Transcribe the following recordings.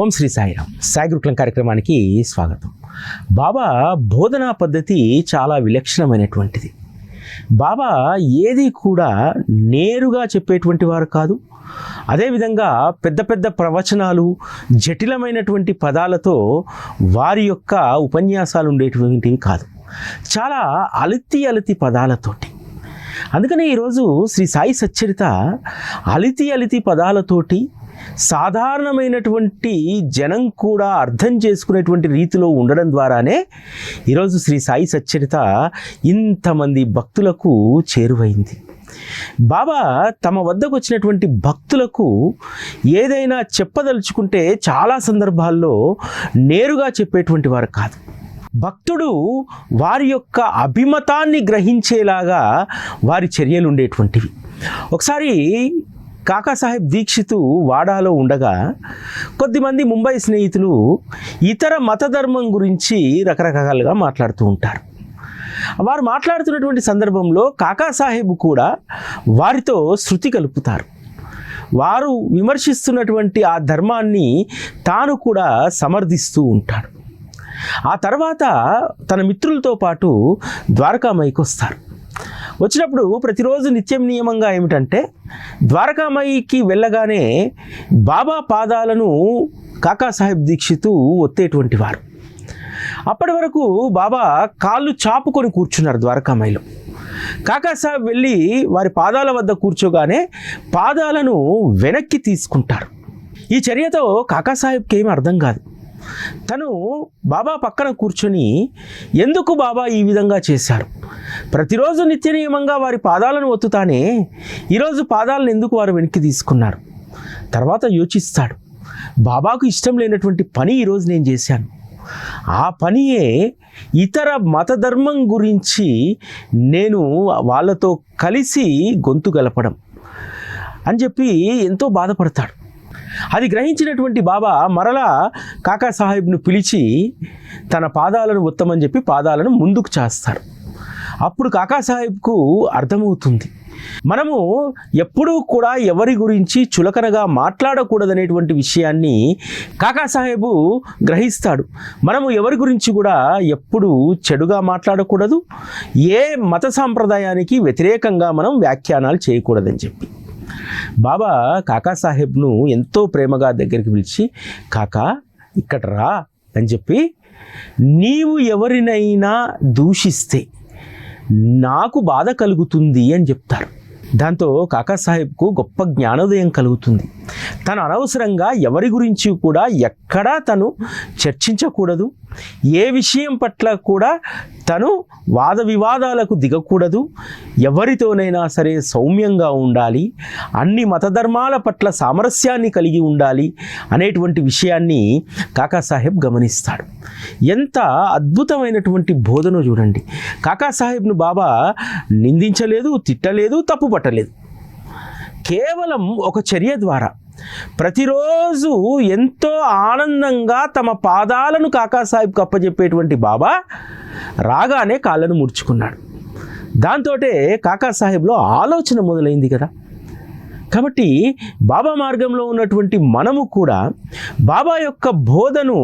ఓం శ్రీ సాయిరామ్. సాయి గురుకులం కార్యక్రమానికి స్వాగతం. బాబా బోధనా పద్ధతి చాలా విలక్షణమైనటువంటిది. బాబా ఏది కూడా నేరుగా చెప్పేటువంటి వారు కాదు. అదేవిధంగా పెద్ద పెద్ద ప్రవచనాలు, జటిలమైనటువంటి పదాలతో వారి యొక్క ఉపన్యాసాలు ఉండేటువంటివి కాదు. చాలా అలితి పదాలతోటి. అందుకని ఈరోజు శ్రీ సాయి సచ్చరిత అలితి పదాలతోటి సాధారణమైనటువంటి జనం కూడా అర్థం చేసుకునేటువంటి రీతిలో ఉండడం ద్వారానే ఈరోజు శ్రీ సాయి సచ్చరిత ఇంతమంది భక్తులకు చేరువైంది. బాబా తమ వద్దకు వచ్చినటువంటి భక్తులకు ఏదైనా చెప్పదలుచుకుంటే చాలా సందర్భాల్లో నేరుగా చెప్పేటువంటి వారు కాదు. భక్తుడు వారి యొక్క అభిమతాన్ని గ్రహించేలాగా వారి చర్యలు ఉండేటువంటివి. ఒకసారి కాకాసాహెబ్ దీక్షిత్ వాడాలో ఉండగా కొద్దిమంది ముంబై స్నేహితులు ఇతర మతధర్మం గురించి రకరకాలుగా మాట్లాడుతూ ఉంటారు. వారు మాట్లాడుతున్నటువంటి సందర్భంలో కాకాసాహెబ్ కూడా వారితో శృతి కలుపుతారు. వారు విమర్శిస్తున్నటువంటి ఆ ధర్మాన్ని తాను కూడా సమర్థిస్తూ ఉంటాడు. ఆ తర్వాత తన మిత్రులతో పాటు ద్వారకామాయికి వస్తారు. వచ్చినప్పుడు ప్రతిరోజు నిత్యం నియమంగా ఏమిటంటే ద్వారకామాయికి వెళ్ళగానే బాబా పాదాలను కాకాసాహెబ్ దీక్షిత్ ఒత్తేటువంటి వారు. అప్పటి వరకు బాబా కాళ్ళు చాపుకొని కూర్చున్నారు ద్వారకామాయిలో. కాకాసాహెబ్ వెళ్ళి వారి పాదాల వద్ద కూర్చోగానే పాదాలను వెనక్కి తీసుకుంటారు. ఈ చర్యతో కాకాసాహెబ్కి ఏమీ అర్థం కాదు. తను బాబా పక్కన కూర్చొని ఎందుకు బాబా ఈ విధంగా చేశారు, ప్రతిరోజు నిత్య నియమంగా వారి పాదాలను ఒత్తుతానే ఈరోజు పాదాలను ఎందుకు వారు వెనక్కి తీసుకున్నారు? తర్వాత యోచిస్తాడు, బాబాకు ఇష్టం లేనటువంటి పని ఈరోజు నేను చేశాను. ఆ పనియే ఇతర మతధర్మం గురించి నేను వాళ్ళతో కలిసి గొంతు గలపడం అని చెప్పి ఎంతో బాధపడతాడు. అది గ్రహించినటువంటి బాబా మరలా కాకాసాహెబ్ను పిలిచి తన పాదాలను ఒత్తమని చెప్పి పాదాలను ముందుకు చేస్తారు. అప్పుడు కాకాసాహెబ్కు అర్థమవుతుంది, మనము ఎప్పుడూ కూడా ఎవరి గురించి చులకనగా మాట్లాడకూడదనేటువంటి విషయాన్ని కాకాసాహెబు గ్రహిస్తాడు. మనము ఎవరి గురించి కూడా ఎప్పుడూ చెడుగా మాట్లాడకూడదు, ఏ మత సాంప్రదాయానికి వ్యతిరేకంగా మనం వ్యాఖ్యానాలు చేయకూడదని చెప్పి బాబా కాకాసాహెబ్ను ఎంతో ప్రేమగా దగ్గరికి పిలిచి, కాకా ఇక్కడ రా అని చెప్పి, నీవు ఎవరినైనా దూషిస్తే నాకు బాధ కలుగుతుంది అని చెప్తారు. దాంతో కాకాసాహెబ్కు గొప్ప జ్ఞానోదయం కలుగుతుంది. తను అనవసరంగా ఎవరి గురించి కూడా ఎక్కడా తను చర్చించకూడదు, ఏ విషయం పట్ల కూడా తను వాద వివాదాలకు దిగకూడదు, ఎవరితోనైనా సరే సౌమ్యంగా ఉండాలి, అన్ని మతధర్మాల పట్ల సామరస్యాన్ని కలిగి ఉండాలి అనేటువంటి విషయాన్ని కాకాసాహెబ్ గమనిస్తాడు. ఎంత అద్భుతమైనటువంటి బోధన చూడండి. కాకాసాహెబ్ను బాబా నిందించలేదు, తిట్టలేదు, తప్పు పట్టలేదు. కేవలం ఒక చర్య ద్వారా ప్రతిరోజు ఎంతో ఆనందంగా తమ పాదాలను కాకాసాహెబ్కు అప్పచెప్పేటువంటి బాబా రాగానే కాళ్ళను ముడుచుకున్నాడు. దాంతోటే కాకాసాహెబ్లో ఆలోచన మొదలైంది కదా. కాబట్టి బాబా మార్గంలో ఉన్నటువంటి మనము కూడా బాబా యొక్క బోధను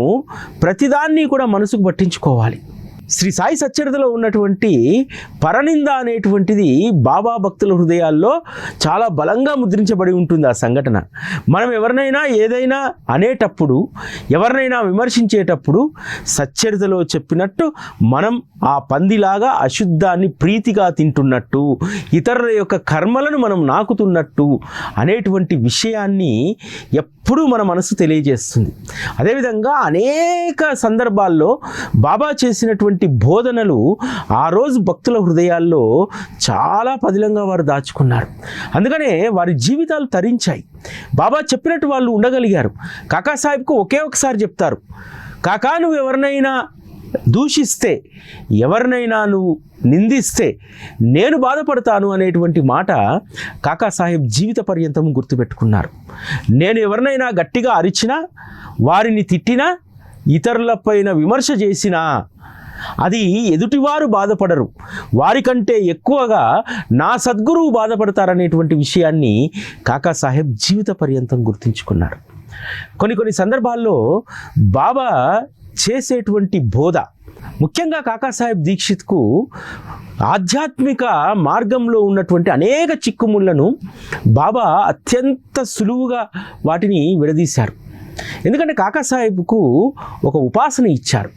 ప్రతిదాన్ని కూడా మనసుకు పట్టించుకోవాలి. శ్రీ సాయి సచ్చరితలో ఉన్నటువంటి పరనింద అనేటువంటిది బాబా భక్తుల హృదయాల్లో చాలా బలంగా ముద్రించబడి ఉంటుంది. ఆ సంఘటన మనం ఎవరినైనా ఏదైనా అనేటప్పుడు, ఎవరినైనా విమర్శించేటప్పుడు సచ్చరితలో చెప్పినట్టు మనం ఆ పందిలాగా అశుద్ధాన్ని ప్రీతిగా తింటున్నట్టు, ఇతరుల యొక్క కర్మలను మనం నాకుతున్నట్టు అనేటువంటి విషయాన్ని ఎప్పుడూ మన మనసు తెలియజేస్తుంది. అదేవిధంగా అనేక సందర్భాల్లో బాబా చేసినటువంటి బోధనలు ఆ రోజు భక్తుల హృదయాల్లో చాలా పదిలంగా వారు దాచుకున్నారు. అందుకనే వారి జీవితాలు తరించాయి. బాబా చెప్పినట్టు వాళ్ళు ఉండగలిగారు. కాకాసాహెబ్కు ఒకే ఒకసారి చెప్తారు, కాకా నువ్వు ఎవరినైనా దూషిస్తే, ఎవరినైనా నువ్వు నిందిస్తే నేను బాధపడతాను అనేటువంటి మాట కాకాసాహెబ్ జీవిత పర్యంతం గుర్తుపెట్టుకున్నారు. నేను ఎవరినైనా గట్టిగా అరిచినా, వారిని తిట్టినా, ఇతరులపైన విమర్శ చేసినా అది ఎదుటివారు బాధపడరు, వారికంటే ఎక్కువగా నా సద్గురువు బాధపడతారనేటువంటి విషయాన్ని కాకాసాహెబ్ జీవిత పర్యంతం గుర్తుంచుకున్నారు. కొన్ని సందర్భాల్లో బాబా చేసేటువంటి బోధ, ముఖ్యంగా కాకాసాహెబ్ దీక్షిత్కు ఆధ్యాత్మిక మార్గంలో ఉన్నటువంటి అనేక చిక్కుముళ్లను బాబా అత్యంత సులువుగా వాటిని విడదీశారు. ఎందుకంటే కాకాసాహెబ్కు ఒక ఉపాసన ఇచ్చారు.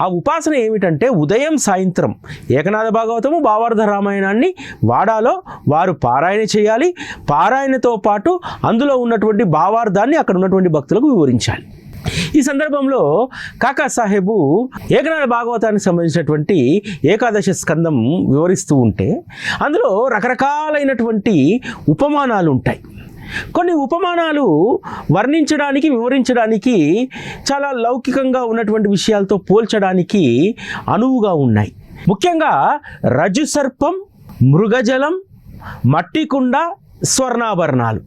ఆ ఉపాసన ఏమిటంటే ఉదయం సాయంత్రం ఏకనాథ భాగవతము, భావార్థ రామాయణాన్ని వాడాలో వారు పారాయణ చేయాలి. పారాయణతో పాటు అందులో ఉన్నటువంటి భావార్థాన్ని అక్కడ ఉన్నటువంటి భక్తులకు వివరించాలి. ఈ సందర్భంలో కాకాసాహెబు ఏకనాథ భాగవతానికి సంబంధించినటువంటి ఏకాదశ స్కందం వివరిస్తూ ఉంటే అందులో రకరకాలైనటువంటి ఉపమానాలు ఉంటాయి. కొన్ని ఉపమానాలు వర్ణించడానికి, వివరించడానికి చాలా లౌకికంగా ఉన్నటువంటి విషయాలతో పోల్చడానికి అనువుగా ఉన్నాయి. ముఖ్యంగా రజుసర్పం, మృగజలం, మట్టికుండ, స్వర్ణాభరణాలు,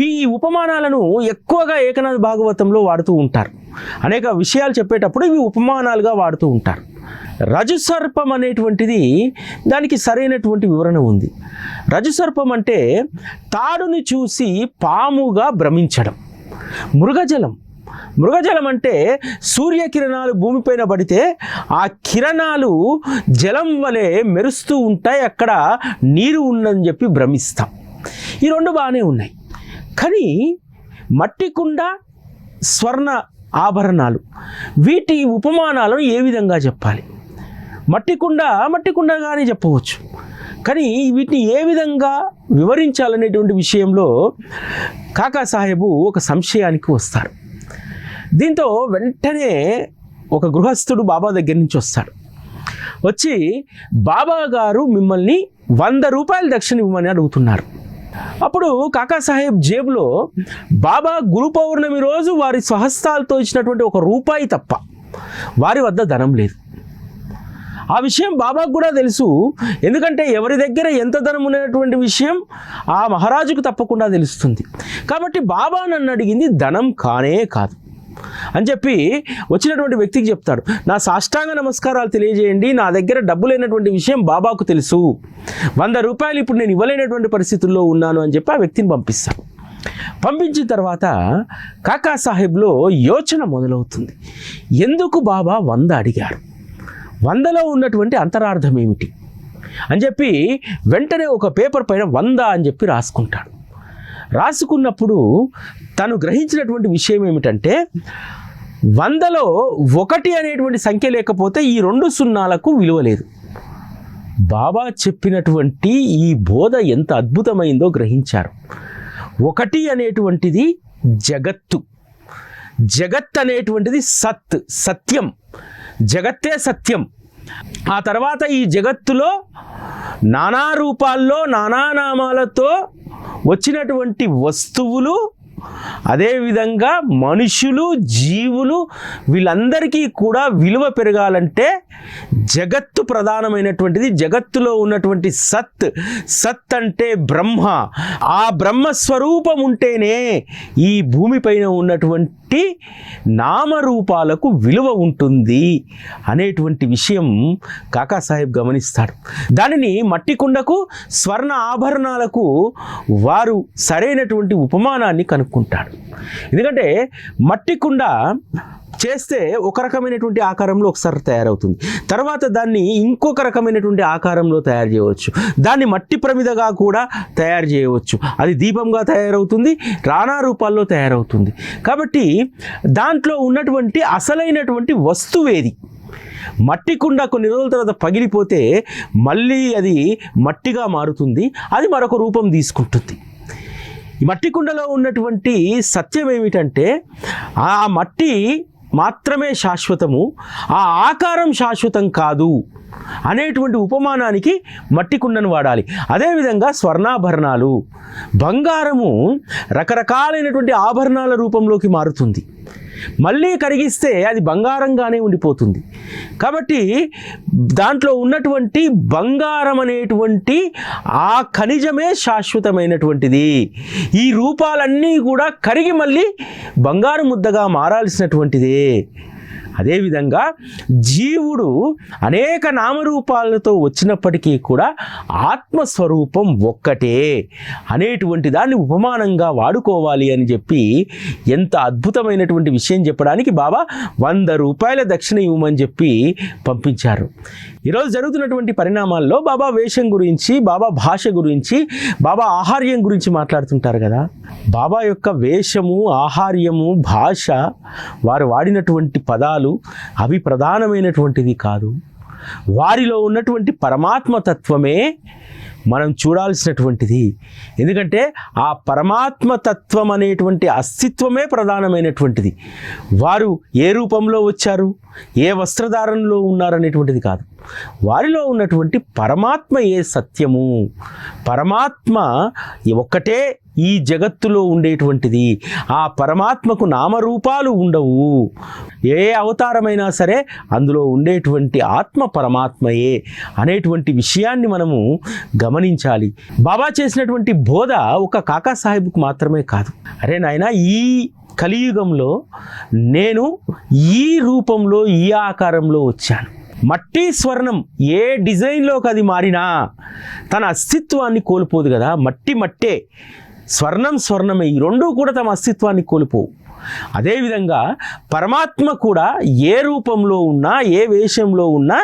ఈ ఉపమానాలను ఎక్కువగా ఏకనాథ భాగవతంలో వాడుతూ ఉంటారు. అనేక విషయాలు చెప్పేటప్పుడు ఇవి ఉపమానాలుగా వాడుతూ ఉంటారు. రజుసర్పం అనేటువంటిది దానికి సరైనటువంటి వివరణ ఉంది. రజుసర్పం అంటే తాడుని చూసి పాముగా భ్రమించడం. మృగజలం అంటే సూర్యకిరణాలు భూమిపైన పడితే ఆ కిరణాలు జలం వలె మెరుస్తూ ఉంటాయి, అక్కడ నీరు ఉందని చెప్పి భ్రమిస్తాం. ఈ రెండు బాగానే ఉన్నాయి. కానీ మట్టికుండ, స్వర్ణ ఆభరణాలు, వీటి ఉపమానాలను ఏ విధంగా చెప్పాలి? మట్టికుండగానే చెప్పవచ్చు, కానీ వీటిని ఏ విధంగా వివరించాలనేటువంటి విషయంలో కాకాసాహెబు ఒక సంశయానికి వస్తారు. దీంతో వెంటనే ఒక గృహస్థుడు బాబా దగ్గర నుంచి వస్తాడు. వచ్చి బాబా గారు మిమ్మల్ని 100 రూపాయలు దక్షిణ ఇవ్వమని అడుగుతున్నారు. అప్పుడు కాకాసాహెబ్ జేబులో బాబా గురు పౌర్ణమి రోజు వారి స్వహస్తాలతో ఇచ్చినటువంటి ₹1 తప్ప వారి వద్ద ధనం లేదు. ఆ విషయం బాబాకు కూడా తెలుసు. ఎందుకంటే ఎవరి దగ్గర ఎంత ధనం ఉన్నటువంటి విషయం ఆ మహారాజుకు తప్పకుండా తెలుస్తుంది. కాబట్టి బాబా నన్ను అడిగింది ధనం కానే కాదు అని చెప్పి వచ్చినటువంటి వ్యక్తికి చెప్తాడు. నా సాష్టాంగ నమస్కారాలు తెలియజేయండి, నా దగ్గర డబ్బు లేనటువంటి విషయం బాబాకు తెలుసు, 100 రూపాయలు ఇప్పుడు నేను ఇవ్వలేనటువంటి పరిస్థితుల్లో ఉన్నాను అని చెప్పి ఆ వ్యక్తిని పంపిస్తాను. పంపించిన తర్వాత కాకాసాహెబ్లో యోచన మొదలవుతుంది. ఎందుకు బాబా 100 అడిగారు? 100లో ఉన్నటువంటి అంతరార్థం ఏమిటి అని చెప్పి వెంటనే ఒక పేపర్ పైన 100 అని చెప్పి రాసుకుంటాడు. రాసుకున్నప్పుడు తను గ్రహించినటువంటి విషయం ఏమిటంటే 100లో 1 అనేటువంటి సంఖ్య లేకపోతే ఈ 2 సున్నాలకు విలువ లేదు. బాబా చెప్పినటువంటి ఈ బోధ ఎంత అద్భుతమైందో గ్రహించారు. 1 అనేటువంటిది జగత్తు, జగత్ అనేటువంటిది సత్యం, జగత్తే సత్యం. ఆ తర్వాత ఈ జగత్తులో నానా రూపాల్లో నానా నామాలతో వచ్చినటువంటి వస్తువులు, అదేవిధంగా మనుషులు, జీవులు, వీళ్ళందరికీ కూడా విలువ పెరగాలంటే జగత్తు ప్రధానమైనటువంటిది. జగత్తులో ఉన్నటువంటి సత్ అంటే బ్రహ్మ, ఆ బ్రహ్మస్వరూపం ఉంటేనే ఈ భూమిపైన ఉన్నటువంటి నామరూపాలకు విలువ ఉంటుంది అనేటువంటి విషయం కాకాసాహెబ్ గమనిస్తాడు. దానిని మట్టికుండకు, స్వర్ణ ఆభరణాలకు వారు సరైనటువంటి ఉపమానాన్ని కనుక్కుంటాడు. ఎందుకంటే మట్టికుండ చేస్తే ఒక రకమైనటువంటి ఆకారంలో ఒకసారి తయారవుతుంది, తర్వాత దాన్ని ఇంకొక రకమైనటువంటి ఆకారంలో తయారు చేయవచ్చు, దాన్ని మట్టి ప్రమిదగా కూడా తయారు చేయవచ్చు, అది దీపంగా తయారవుతుంది, రానా రూపాల్లో తయారవుతుంది. కాబట్టి దాంట్లో ఉన్నటువంటి అసలైనటువంటి వస్తువేది? మట్టి కుండ కొన్ని రోజుల తర్వాత పగిలిపోతే మళ్ళీ అది మట్టిగా మారుతుంది, అది మరొక రూపం తీసుకుంటుంది. ఈ మట్టి కుండలో ఉన్నటువంటి సత్యం ఏమిటంటే ఆ మట్టి మాత్రమే శాశ్వతము, ఆ ఆకారం శాశ్వతం కాదు అనేటువంటి ఉపమానానికి మట్టి కుండను వాడాలి. అదేవిధంగా స్వర్ణాభరణాలు, బంగారము రకరకాలైనటువంటి ఆభరణాల రూపంలోకి మారుతుంది, మళ్ళీ కరిగిస్తే అది బంగారంగానే ఉండిపోతుంది. కాబట్టి దాంట్లో ఉన్నటువంటి బంగారం అనేటువంటి ఆ ఖనిజమే శాశ్వతమైనటువంటిది. ఈ రూపాలన్నీ కూడా కరిగి మళ్ళీ బంగారు ముద్దగా మారాల్సినటువంటిదే అదేవిధంగా జీవుడు అనేక నామరూపాలతో వచ్చినప్పటికీ కూడా ఆత్మస్వరూపం ఒక్కటే అనేటువంటి దాన్ని ఉపమానంగా వాడుకోవాలి అని చెప్పి ఎంత అద్భుతమైనటువంటి విషయం చెప్పడానికి బాబా 100 రూపాయల దక్షిణ ఇవ్వమని చెప్పి పంపించారు. ఈరోజు జరుగుతున్నటువంటి పరిణామాల్లో బాబా వేషం గురించి, బాబా భాష గురించి, బాబా ఆహార్యం గురించి మాట్లాడుతుంటారు కదా. బాబా యొక్క వేషము, ఆహార్యము, భాష, వారు వాడినటువంటి పదాలు అవి ప్రధానమైనటువంటివి కాదు. వారిలో ఉన్నటువంటి పరమాత్మ తత్వమే మనం చూడాల్సినటువంటిది. ఎందుకంటే ఆ పరమాత్మ తత్వం అనేటువంటి అస్తిత్వమే ప్రధానమైనటువంటిది. వారు ఏ రూపంలో వచ్చారు, ఏ వస్త్రధారణలో ఉన్నారనేటువంటిది కాదు. వారిలో ఉన్నటువంటి పరమాత్మ ఏ సత్యము, పరమాత్మ ఒక్కటే ఈ జగత్తులో ఉండేటువంటిది. ఆ పరమాత్మకు నామరూపాలు ఉండవు. ఏ అవతారమైనా సరే అందులో ఉండేటువంటి ఆత్మ పరమాత్మయే అనేటువంటి విషయాన్ని మనము గమనించాలి. బాబా చేసినటువంటి బోధ ఒక కాకా సాహెబ్కు మాత్రమే కాదు. అరే నాయనా, ఈ కలియుగంలో నేను ఈ రూపంలో, ఈ ఆకారంలో వచ్చాను. మట్టి స్వర్ణం ఏ డిజైన్లోకి అది మారినా తన అస్తిత్వాన్ని కోల్పోదు కదా. మట్టి మట్టే, స్వర్ణం స్వర్ణమే, ఈ రెండూ కూడా తమ అస్తిత్వాన్ని కోల్పోవు. అదేవిధంగా పరమాత్మ కూడా ఏ రూపంలో ఉన్నా, ఏ వేషంలో ఉన్నా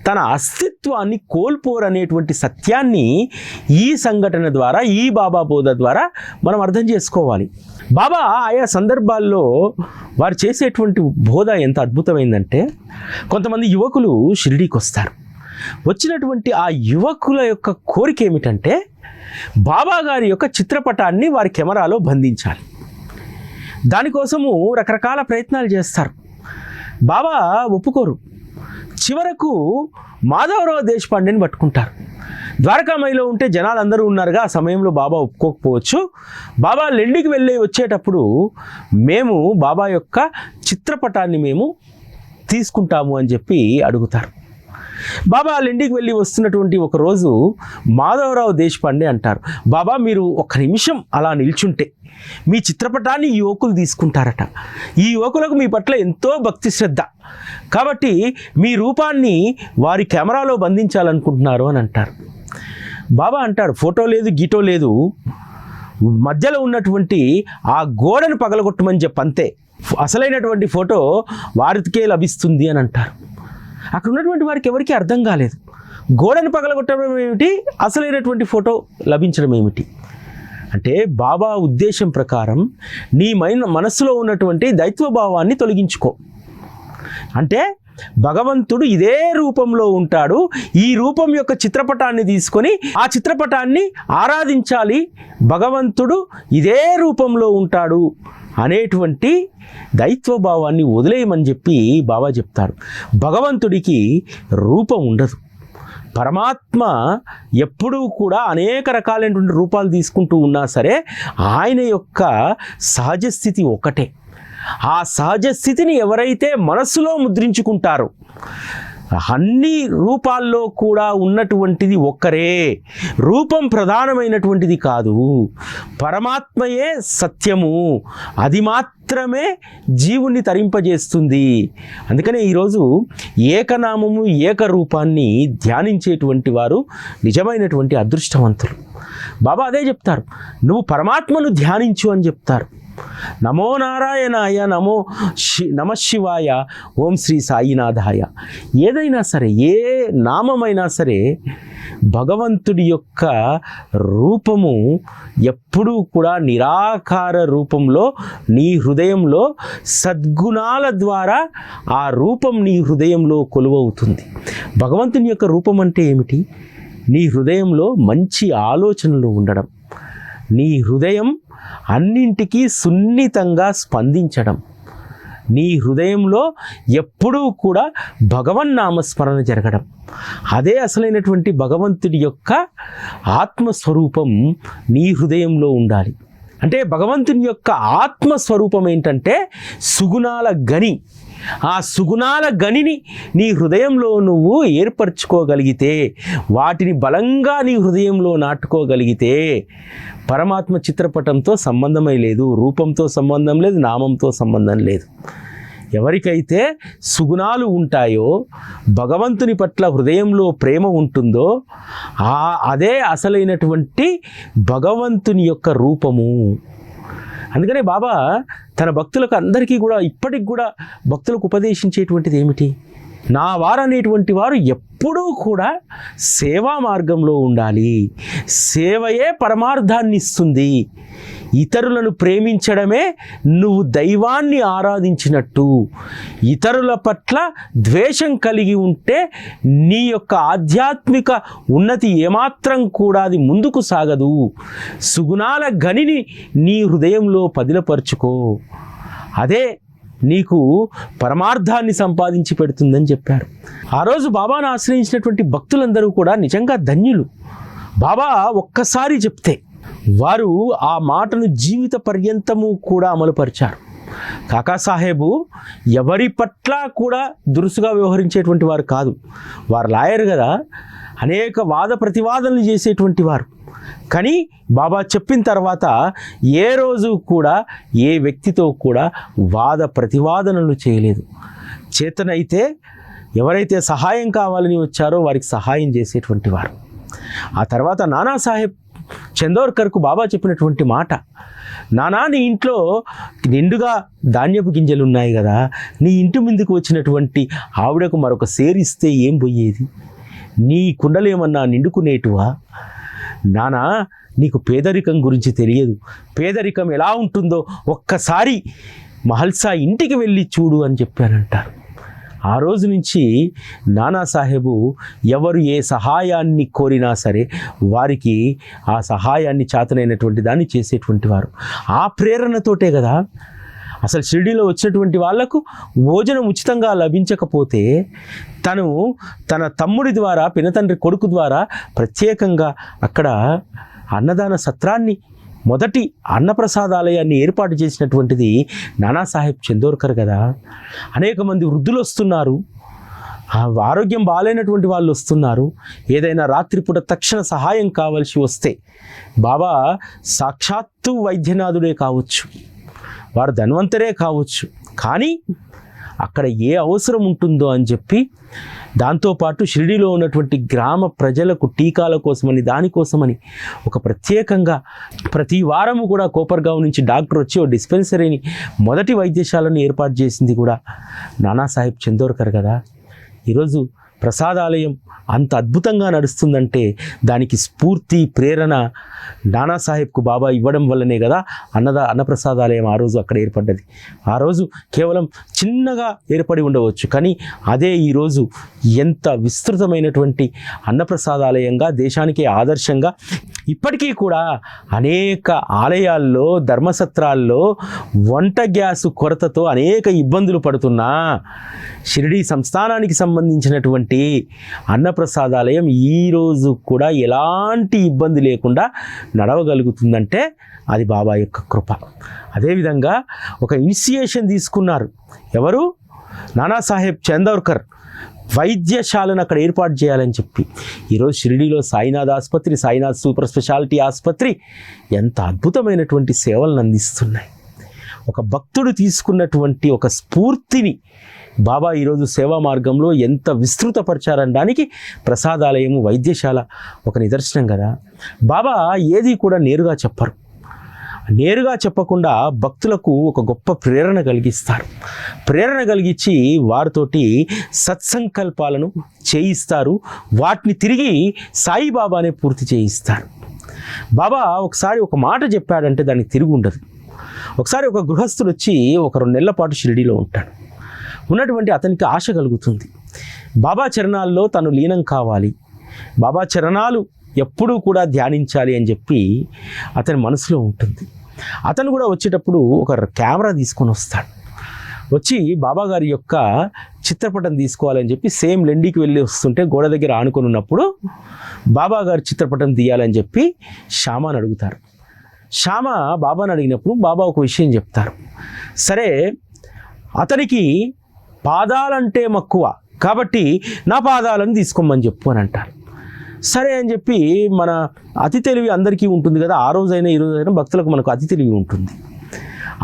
తన అస్తిత్వాన్ని కోల్పోరనేటువంటి సత్యాన్ని ఈ సంఘటన ద్వారా, ఈ బాబా బోధ ద్వారా మనం అర్థం చేసుకోవాలి. బాబా ఆయా సందర్భాల్లో వారు చేసేటువంటి బోధ ఎంత అద్భుతమైందంటే, కొంతమంది యువకులు షిరిడీకి వస్తారు. వచ్చినటువంటి ఆ యువకుల యొక్క కోరిక ఏమిటంటే, బాబా గారి యొక్క చిత్రపటాన్ని వారి కెమెరాలో బంధించాలి. దానికోసము రకరకాల ప్రయత్నాలు చేస్తారు. బాబా ఒప్పుకోరు. చివరకు మాధవరావు దేశపాండేని పట్టుకుంటారు. ద్వారకామాయిలో ఉంటే జనాలు అందరూ ఉన్నారుగా, ఆ సమయంలో బాబా ఒప్పుకోకపోవచ్చు. బాబా లెండికి వెళ్ళి వచ్చేటప్పుడు మేము బాబా యొక్క చిత్రపటాన్ని మేము తీసుకుంటాము అని చెప్పి అడుగుతారు. బాబా లెండికి వెళ్ళి వస్తున్నటువంటి ఒక రోజు మాధవరావు దేశపాండే అంటారు, బాబా మీరు ఒక్క నిమిషం అలా నిల్చుంటే మీ చిత్రపటాన్ని ఈ యువకులు తీసుకుంటారట. ఈ యువకులకు మీ పట్ల ఎంతో భక్తి శ్రద్ధ, కాబట్టి మీ రూపాన్ని వారి కెమెరాలో బంధించాలనుకుంటున్నారు అని అంటారు. బాబా అంటాడు, ఫోటో లేదు, గీటో లేదు, మధ్యలో ఉన్నటువంటి ఆ గోడను పగలగొట్టమని చెప్పంతే, అసలైనటువంటి ఫోటో వారికే లభిస్తుంది అని అంటారు. అక్కడ ఉన్నటువంటి వారికి ఎవరికీ అర్థం కాలేదు. గోడను పగలగొట్టడం ఏమిటి, అసలైనటువంటి ఫోటో లభించడం ఏమిటి అంటే, బాబా ఉద్దేశం ప్రకారం నీ మనస్సులో ఉన్నటువంటి దైత్వభావాన్ని తొలగించుకో. అంటే భగవంతుడు ఇదే రూపంలో ఉంటాడు, ఈ రూపం యొక్క చిత్రపటాన్ని తీసుకొని ఆ చిత్రపటాన్ని ఆరాధించాలి, భగవంతుడు ఇదే రూపంలో ఉంటాడు అనేటువంటి దైత్వభావాన్ని వదిలేయమని చెప్పి బాబా చెప్తారు. భగవంతుడికి రూపం ఉండదు. పరమాత్మ ఎప్పుడూ కూడా అనేక రకాలైనటువంటి రూపాలు తీసుకుంటూ ఉన్నా సరే ఆయన యొక్క సహజ స్థితి ఒకటే. ఆ సహజ స్థితిని ఎవరైతే మనస్సులో ముద్రించుకుంటారో, అన్ని రూపాల్లో కూడా ఉన్నటువంటిది ఒక్కరే, రూపం ప్రధానమైనటువంటిది కాదు, పరమాత్మయే సత్యము, అది మాత్రమే జీవుని తరింపజేస్తుంది. అందుకనే ఈరోజు ఏకనామము, ఏకరూపాన్ని ధ్యానించేటువంటి వారు నిజమైనటువంటి అదృష్టవంతులు. బాబా అదే చెప్తారు, నువ్వు పరమాత్మను ధ్యానించు అని చెప్తారు. నమో నారాయణాయ, నమ శివాయ, ఓం శ్రీ సాయినాథాయ. ఏదైనా సరే, ఏ నామమైనా సరే భగవంతుడి యొక్క రూపము ఎప్పుడూ కూడా నిరాకార రూపంలో నీ హృదయంలో సద్గుణాల ద్వారా ఆ రూపం నీ హృదయంలో కొలువవుతుంది. భగవంతుని యొక్క రూపం అంటే ఏమిటి? నీ హృదయంలో మంచి ఆలోచనలు ఉండడం, నీ హృదయం అన్నింటికీ సున్నితంగా స్పందించడం, నీ హృదయంలో ఎప్పుడూ కూడా భగవన్నామస్మరణ జరగడం, అదే అసలైనటువంటి భగవంతుడి యొక్క ఆత్మస్వరూపం నీ హృదయంలో ఉండాలి. అంటే భగవంతుని యొక్క ఆత్మస్వరూపం ఏంటంటే సుగుణాల గని. ఆ సుగుణాల గనిని నీ హృదయంలో నువ్వు ఏర్పరచుకోగలిగితే, వాటిని బలంగా నీ హృదయంలో నాటుకోగలిగితే పరమాత్మ చిత్రపటంతో సంబంధమే లేదు, రూపంతో సంబంధం లేదు, నామంతో సంబంధం లేదు. ఎవరికైతే సుగుణాలు ఉంటాయో, భగవంతుని పట్ల హృదయంలో ప్రేమ ఉంటుందో అదే అసలైనటువంటి భగవంతుని యొక్క రూపము. అందుకనే బాబా తన భక్తులకు అందరికీ కూడా ఇప్పటికి కూడా భక్తులకు ఉపదేశించేటువంటిది ఏమిటి? నా వారనేటువంటి వారు ఎప్పుడూ కూడా సేవా మార్గంలో ఉండాలి. సేవయే పరమార్థాన్ని ఇస్తుంది. ఇతరులను ప్రేమించడమే నువ్వు దైవాన్ని ఆరాధించినట్టు. ఇతరుల పట్ల ద్వేషం కలిగి ఉంటే నీ యొక్క ఆధ్యాత్మిక ఉన్నతి ఏమాత్రం కూడా అది ముందుకు సాగదు. సుగుణాల గనిని నీ హృదయంలో పదిలపరుచుకో. అదే నీకు పరమార్థాన్ని సంపాదించి పెడుతుందని చెప్పారు. ఆ రోజు బాబాను ఆశ్రయించినటువంటి భక్తులందరూ కూడా నిజంగా ధన్యులు. బాబా ఒక్కసారి చెప్తే వారు ఆ మాటను జీవిత పర్యంతము కూడా అమలుపరిచారు. కాకాసాహెబు ఎవరి పట్ల కూడా దురుసుగా వ్యవహరించేటువంటి వారు కాదు. వారు లాయర్ కదా, అనేక వాద ప్రతివాదనలు చేసేటువంటి వారు. కానీ బాబా చెప్పిన తర్వాత ఏ రోజు కూడా ఏ వ్యక్తితో కూడా వాద ప్రతివాదనలు చేయలేదు. చేతనైతే ఎవరైతే సహాయం కావాలని వచ్చారో వారికి సహాయం చేసేటువంటి వారు. ఆ తర్వాత నానాసాహెబ్ చందోర్కర్కు బాబా చెప్పినటువంటి మాట, నానా నీ ఇంట్లో నిండుగా ధాన్యపు గింజలు ఉన్నాయి కదా, నీ ఇంటి ముందుకు వచ్చినటువంటి ఆవిడకు మరొక సేరిస్తే ఏం పోయేది? నీ కుండలు ఏమన్నా నిండుకునేటువా? నానా నీకు పేదరికం గురించి తెలియదు. పేదరికం ఎలా ఉంటుందో ఒక్కసారి మహల్సా ఇంటికి వెళ్ళి చూడు అని చెప్పానంటారు. ఆ రోజు నుంచి నానాసాహెబు ఎవరు ఏ సహాయాన్ని కోరినా సరే వారికి ఆ సహాయాన్ని చేతనైనటువంటి దాన్ని చేసేటువంటి వారు. ఆ ప్రేరణతోటే కదా అసలు షిరిడీలో వచ్చినటువంటి వాళ్లకు భోజనం ఉచితంగా లభించకపోతే తను తన తమ్ముడి ద్వారా, పినతండ్రి కొడుకు ద్వారా ప్రత్యేకంగా అక్కడ అన్నదాన సత్రాన్ని, మొదటి అన్నప్రసాదాలయాన్ని ఏర్పాటు చేసినటువంటిది నానాసాహెబ్ చందోర్కర్ కదా. అనేక మంది వృద్ధులు వస్తున్నారు, ఆరోగ్యం బాగాలేనటువంటి వాళ్ళు వస్తున్నారు. ఏదైనా రాత్రిపూట తక్షణ సహాయం కావాల్సి వస్తే బాబా సాక్షాత్తు వైద్యనాథుడే కావచ్చు, వారు ధన్వంతరే కావచ్చు, కానీ అక్కడ ఏ అవసరం ఉంటుందో అని చెప్పి దాంతోపాటు షిరిడీలో ఉన్నటువంటి గ్రామ ప్రజలకు టీకాల కోసమని, దానికోసమని ఒక ప్రత్యేకంగా ప్రతి వారము కూడా కోపర్గావ్ నుంచి డాక్టర్ వచ్చి ఓ డిస్పెన్సరీని, మొదటి వైద్యశాలను ఏర్పాటు చేసింది కూడా నానాసాహెబ్ చందోర్కర్ కదా. ఈరోజు ప్రసాదాలయం అంత అద్భుతంగా నడుస్తుందంటే దానికి స్ఫూర్తి, ప్రేరణ నానాసాహెబ్కు బాబా ఇవ్వడం వల్లనే కదా అన్నప్రసాదాలయం ఆ రోజు అక్కడ ఏర్పడ్డది. ఆ రోజు కేవలం చిన్నగా ఏర్పడి ఉండవచ్చు, కానీ అదే ఈరోజు ఎంత విస్తృతమైనటువంటి అన్నప్రసాదాలయంగా, దేశానికి ఆదర్శంగా ఇప్పటికీ కూడా అనేక ఆలయాల్లో, ధర్మసత్రాల్లో వంట గ్యాసు కొరతతో అనేక ఇబ్బందులు పడుతున్నా షిరిడీ సంస్థానానికి సంబంధించినటువంటి అన్నప్రసాదాలయం ఈరోజు కూడా ఎలాంటి ఇబ్బంది లేకుండా నడవగలుగుతుందంటే అది బాబా యొక్క కృప. అదేవిధంగా ఒక ఇనిషియేషన్ తీసుకున్నారు. ఎవరు? నానాసాహెబ్ చందోర్కర్. వైద్యశాలను అక్కడ ఏర్పాటు చేయాలని చెప్పి ఈరోజు షిరిడీలో సాయినాథ్ ఆసుపత్రి, సాయినాథ్ సూపర్ స్పెషాలిటీ ఆసుపత్రి ఎంత అద్భుతమైనటువంటి సేవలను అందిస్తున్నాయి. ఒక భక్తుడు తీసుకున్నటువంటి ఒక స్ఫూర్తిని బాబా ఈరోజు సేవా మార్గంలో ఎంత విస్తృతపరిచారనడానికి ప్రసాదాలయము, వైద్యశాల ఒక నిదర్శనం కదా. బాబా ఏది కూడా నేరుగా చెప్పరు. నేరుగా చెప్పకుండా భక్తులకు ఒక గొప్ప ప్రేరణ కలిగిస్తారు. ప్రేరణ కలిగించి వారితోటి సత్సంకల్పాలను చేయిస్తారు. వాటిని తిరిగి సాయిబాబానే పూర్తి చేయిస్తారు. బాబా ఒకసారి ఒక మాట చెప్పాడంటే దానికి తిరిగి ఉండదు. ఒకసారి ఒక గృహస్థుడు వచ్చి ఒక 2 నెలల పాటు షిరిడీలో ఉంటాడు. ఉన్నటువంటి అతనికి ఆశ కలుగుతుంది, బాబా చరణాల్లో తను లీనం కావాలి, బాబా చరణాలు ఎప్పుడూ కూడా ధ్యానించాలి అని చెప్పి అతని మనసులో ఉంటుంది. అతను కూడా వచ్చేటప్పుడు ఒక కెమెరా తీసుకొని వస్తాడు. వచ్చి బాబాగారి యొక్క చిత్రపటం తీసుకోవాలని చెప్పి సేమ్ లెండికి వెళ్ళి వస్తుంటే గోడ దగ్గర ఆనుకొని ఉన్నప్పుడు బాబాగారి చిత్రపటం తీయాలని చెప్పి శ్యామాని అడుగుతారు. శ్యామ బాబాని అడిగినప్పుడు బాబా ఒక విషయం చెప్తారు. సరే, అతనికి పాదాలంటే మక్కువ కాబట్టి నా పాదాలను తీసుకోమని చెప్పు అని అంటారు. సరే అని చెప్పి మన అతి తెలివి అందరికీ ఉంటుంది కదా, ఆ రోజైనా ఈ రోజైనా భక్తులకు మనకు అతి తెలివి ఉంటుంది.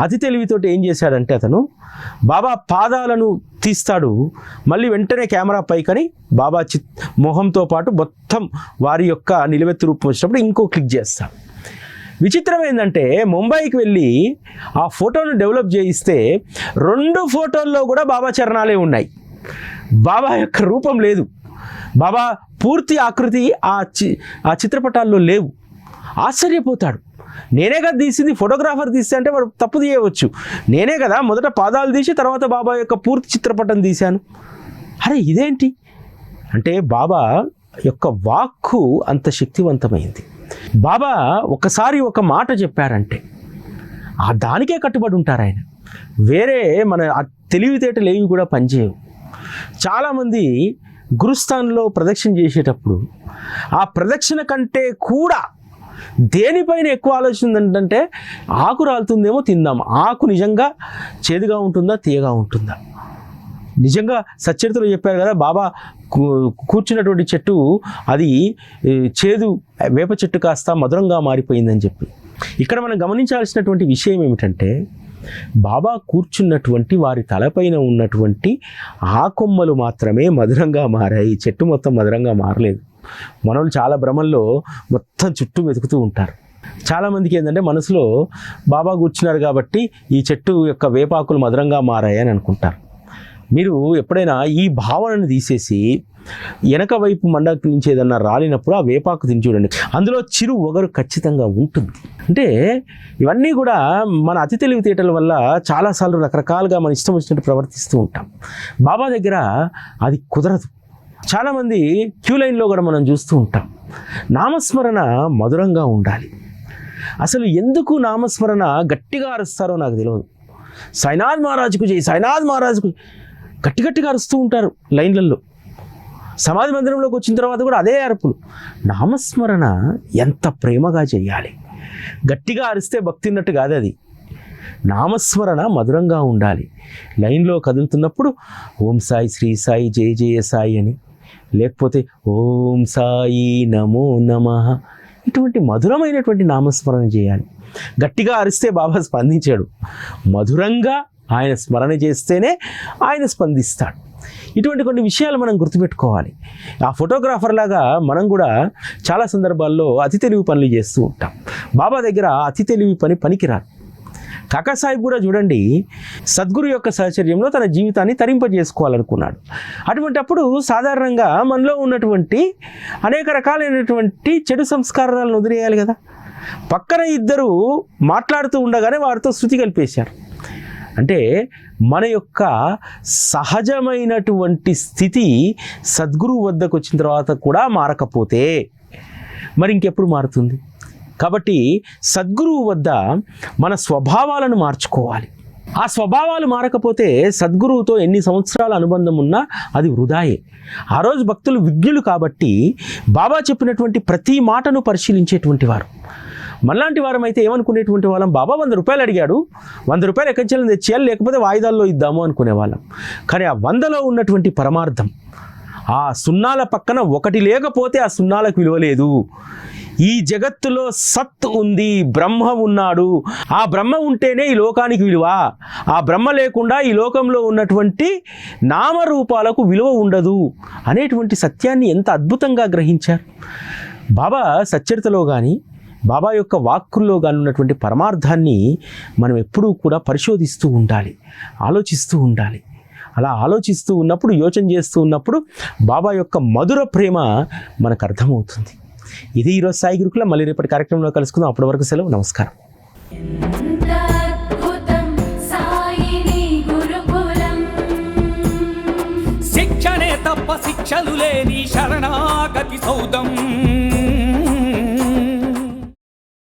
అతి తెలివితోటి ఏం చేశాడంటే అతను బాబా పాదాలను తీస్తాడు, మళ్ళీ వెంటనే కెమెరా పైకని బాబా మొహంతో పాటు మొత్తం వారి యొక్క నిలువెత్తు రూపం వచ్చినప్పుడు ఇంకో క్లిక్ చేస్తాడు. విచిత్రం ఏంటంటే ముంబైకి వెళ్ళి ఆ ఫోటోను డెవలప్ చేయిస్తే 2 ఫోటోల్లో కూడా బాబా చరణాలే ఉన్నాయి, బాబా యొక్క రూపం లేదు, బాబా పూర్తి ఆకృతి ఆ చిత్రపటాల్లో లేవు. ఆశ్చర్యపోతాడు, నేనే కదా తీసింది, ఫోటోగ్రాఫర్ తీస్తే అంటే వాడు తప్పు తీయవచ్చు, నేనే కదా మొదట పాదాలు తీసి తర్వాత బాబా యొక్క పూర్తి చిత్రపటం తీశాను. అరే ఇదేంటి అంటే బాబా యొక్క వాక్కు అంత శక్తివంతమైంది. బాబా ఒకసారి ఒక మాట చెప్పారంటే ఆ దానికే కట్టుబడి ఉంటారు ఆయన. వేరే మన తెలివితేటలు ఏవి కూడా పనిచేయవు. చాలామంది గురుస్థాన్లో ప్రదక్షిణ చేసేటప్పుడు ఆ ప్రదక్షిణ కంటే కూడా దేనిపైన ఎక్కువ ఆలోచన ఏంటంటే ఆకు రాలుతుందేమో తిందాం, ఆకు నిజంగా చేదుగా ఉంటుందా తీయగా ఉంటుందా. నిజంగా సచ్చరిత్రలో చెప్పారు కదా, బాబా కూర్చున్నటువంటి చెట్టు అది చేదు వేప చెట్టు కాస్త మధురంగా మారిపోయిందని చెప్పి. ఇక్కడ మనం గమనించాల్సినటువంటి విషయం ఏమిటంటే బాబా కూర్చున్నటువంటి వారి తలపైన ఉన్నటువంటి ఆ కొమ్మలు మాత్రమే మధురంగా మారాయి, చెట్టు మొత్తం మధురంగా మారలేదు. మనోళ్ళు చాలా భ్రమల్లో మొత్తం చుట్టూ వెతుకుతూ ఉంటారు. చాలామందికి ఏంటంటే మనసులో బాబా కూర్చున్నారు కాబట్టి ఈ చెట్టు యొక్క వేపాకులు మధురంగా మారాయి అని అనుకుంటారు. మీరు ఎప్పుడైనా ఈ భావనను తీసేసి వెనక వైపు మండకి నుంచి ఏదన్నా రాలినప్పుడు ఆ వేపాకు తిని చూడండి, అందులో చిరు ఒగరు ఖచ్చితంగా ఉంటుంది. అంటే ఇవన్నీ కూడా మన అతి తెలివితేటల వల్ల చాలాసార్లు రకరకాలుగా మన ఇష్టం వచ్చినట్టు ప్రవర్తిస్తూ ఉంటాం. బాబా దగ్గర అది కుదరదు. చాలామంది క్యూ లైన్లో కూడా మనం చూస్తూ ఉంటాం. నామస్మరణ మధురంగా ఉండాలి. అసలు ఎందుకు నామస్మరణ గట్టిగా అరుస్తారో నాకు తెలియదు. సాయినాథ్ మహారాజుకు జై, సాయినాథ్ మహారాజుకు గట్టిగా అరుస్తూ ఉంటారు లైన్లలో. సమాధి మందిరంలోకి వచ్చిన తర్వాత కూడా అదే అరుపులు. నామస్మరణ ఎంత ప్రేమగా చేయాలి. గట్టిగా అరిస్తే భక్తి ఉన్నట్టు కాదు అది. నామస్మరణ మధురంగా ఉండాలి. లైన్లో కదులుతున్నప్పుడు ఓం సాయి, శ్రీ సాయి, జయ జయ సాయి అని, లేకపోతే ఓం సాయి నమో నమః, ఇటువంటి మధురమైనటువంటి నామస్మరణ చేయాలి. గట్టిగా అరిస్తే బాబా స్పందించాడు, మధురంగా ఆయన స్మరణ చేస్తేనే ఆయన స్పందిస్తాడు. ఇటువంటి కొన్ని విషయాలు మనం గుర్తుపెట్టుకోవాలి. ఆ ఫోటోగ్రాఫర్ లాగా మనం కూడా చాలా సందర్భాల్లో అతి తెలివి పనులు చేస్తూ ఉంటాం. బాబా దగ్గర అతి తెలివి పని పనికిరాదు. కాకాసాహెబ్ కూడా చూడండి, సద్గురు యొక్క సహచర్యంలో తన జీవితాన్ని తరింపజేసుకోవాలనుకున్నాడు. అటువంటి అప్పుడు సాధారణంగా మనలో ఉన్నటువంటి అనేక రకాలైనటువంటి చెడు సంస్కారాలను వదిలేయాలి కదా. పక్కన ఇద్దరు మాట్లాడుతూ ఉండగానే వారితో శృతి కలిపేశారు. అంటే మన యొక్క సహజమైనటువంటి స్థితి సద్గురువు వద్దకు వచ్చిన తర్వాత కూడా మారకపోతే మరి ఇంకెప్పుడు మారుతుంది? కాబట్టి సద్గురువు వద్ద మన స్వభావాలను మార్చుకోవాలి. ఆ స్వభావాలు మారకపోతే సద్గురువుతో ఎన్ని సంవత్సరాల అనుబంధం ఉన్నా అది వృధాయే. ఆ రోజు భక్తులు విజ్ఞులు కాబట్టి బాబా చెప్పినటువంటి ప్రతి మాటను పరిశీలించేటువంటి వారు. మనలాంటి వారం అయితే ఏమనుకునేటువంటి వాళ్ళం, బాబా 100 రూపాయలు అడిగాడు, 100 రూపాయలు ఎక్కడి తెచ్చేయాలి, లేకపోతే వాయిదాల్లో ఇద్దాము అనుకునేవాళ్ళం. కానీ ఆ 100లో ఉన్నటువంటి పరమార్థం, ఆ సున్నాల పక్కన 1 లేకపోతే ఆ సున్నాలకు విలువ లేదు. ఈ జగత్తులో సత్ ఉంది, బ్రహ్మ ఉన్నాడు, ఆ బ్రహ్మ ఉంటేనే ఈ లోకానికి విలువ, ఆ బ్రహ్మ లేకుండా ఈ లోకంలో ఉన్నటువంటి నామరూపాలకు విలువ ఉండదు అనేటువంటి సత్యాన్ని ఎంత అద్భుతంగా గ్రహించారు. బాబా సచ్చరితలో కానీ బాబా యొక్క వాక్కుల్లో కానీ ఉన్నటువంటి పరమార్థాన్ని మనం ఎప్పుడూ కూడా పరిశోధిస్తూ ఉండాలి, ఆలోచిస్తూ ఉండాలి. అలా ఆలోచిస్తూ ఉన్నప్పుడు, యోచన చేస్తూ ఉన్నప్పుడు బాబా యొక్క మధుర ప్రేమ మనకు అర్థమవుతుంది. ఇది ఈరోజు సాయి గురుకులం. మళ్ళీ రేపటి కార్యక్రమంలో కలుసుకుందాం. అప్పటి వరకు సెలవు. నమస్కారం. శిక్షణే తప్ప శిక్షలు లేని శరణాగతి సౌదం.